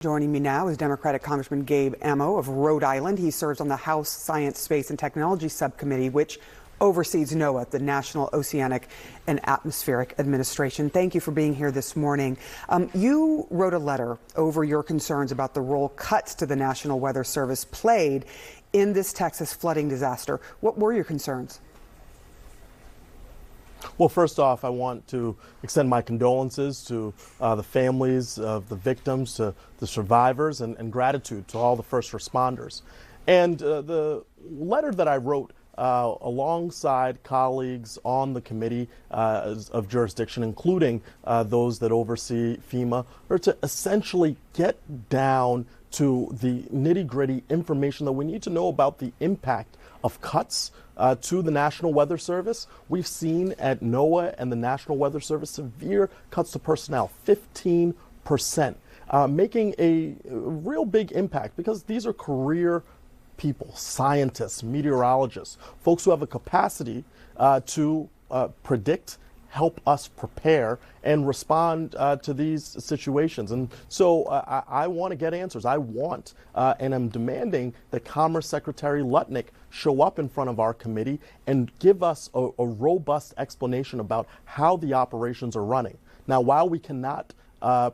Joining me now is Democratic Congressman Gabe Amo of Rhode Island. He serves on the House Science, Space, and Technology Subcommittee, which oversees NOAA, the National Oceanic and Atmospheric Administration. Thank you for being here this morning. You wrote a letter over your concerns about the role cuts to the National Weather Service played in this Texas flooding disaster. What were your concerns? Well, first off, I want to extend my condolences to the families of the victims, to the survivors, and gratitude to all the first responders. And the letter that I wrote alongside colleagues on the committee of jurisdiction, including those that oversee FEMA, are to essentially get down to the nitty-gritty information that we need to know about the impact of cuts to the National Weather Service. We've seen at NOAA and the National Weather Service severe cuts to personnel, 15%, making a real big impact because these are career people, scientists, meteorologists, folks who have a capacity to predict, help us prepare and respond to these situations. And so I want to get answers. I want and I'm demanding that Commerce Secretary Lutnick show up in front of our committee and give us a robust explanation about how the operations are running. Now, while we cannot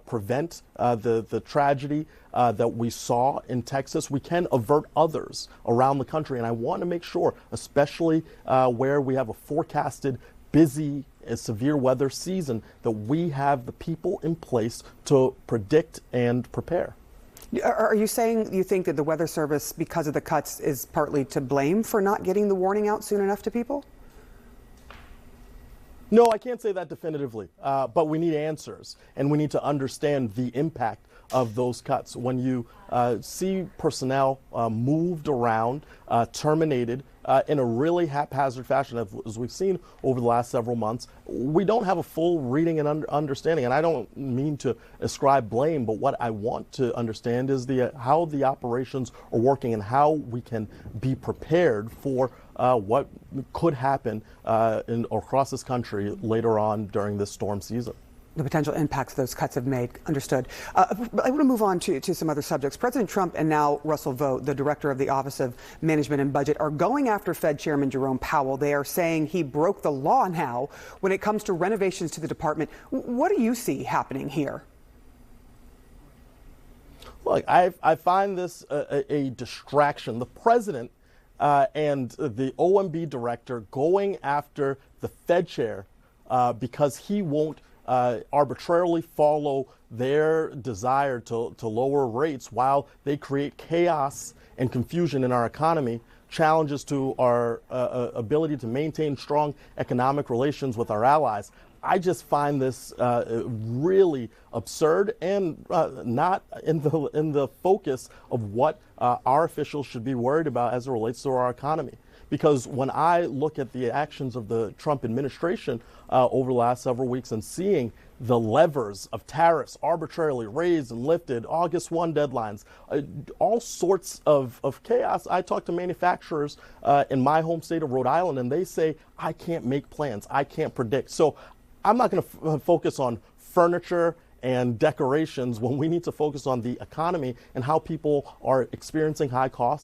prevent the tragedy that we saw in Texas, we can avert others around the country. And I want to make sure, especially where we have a forecasted busy severe weather season, that we have the people in place to predict and prepare. Are you saying you think that the Weather Service, because of the cuts, is partly to blame for not getting the warning out soon enough to people? No, I can't say that definitively, but we need answers, and we need to understand the impact of those cuts. When you see personnel moved around, terminated in a really haphazard fashion, as we've seen over the last several months, we don't have a full reading and understanding. And I don't mean to ascribe blame, but what I want to understand is how the operations are working and how we can be prepared for what could happen across this country later on during this storm season. The potential impacts those cuts have made. Understood. I want to move on to some other subjects. President Trump and now Russell Vought, the director of the Office of Management and Budget, are going after Fed Chairman Jerome Powell. They are saying he broke the law now when it comes to renovations to the department. What do you see happening here? Look, I find this a distraction. The president and the OMB director going after the Fed chair because he won't arbitrarily follow their desire to lower rates while they create chaos and confusion in our economy, challenges to our ability to maintain strong economic relations with our allies. I just find this really absurd and not in the focus of what our officials should be worried about as it relates to our economy. Because when I look at the actions of the Trump administration over the last several weeks and seeing the levers of tariffs arbitrarily raised and lifted, August 1 deadlines, all sorts of chaos. I talk to manufacturers in my home state of Rhode Island, and they say, I can't make plans, I can't predict. So I'm not going to focus on furniture and decorations when we need to focus on the economy and how people are experiencing high costs.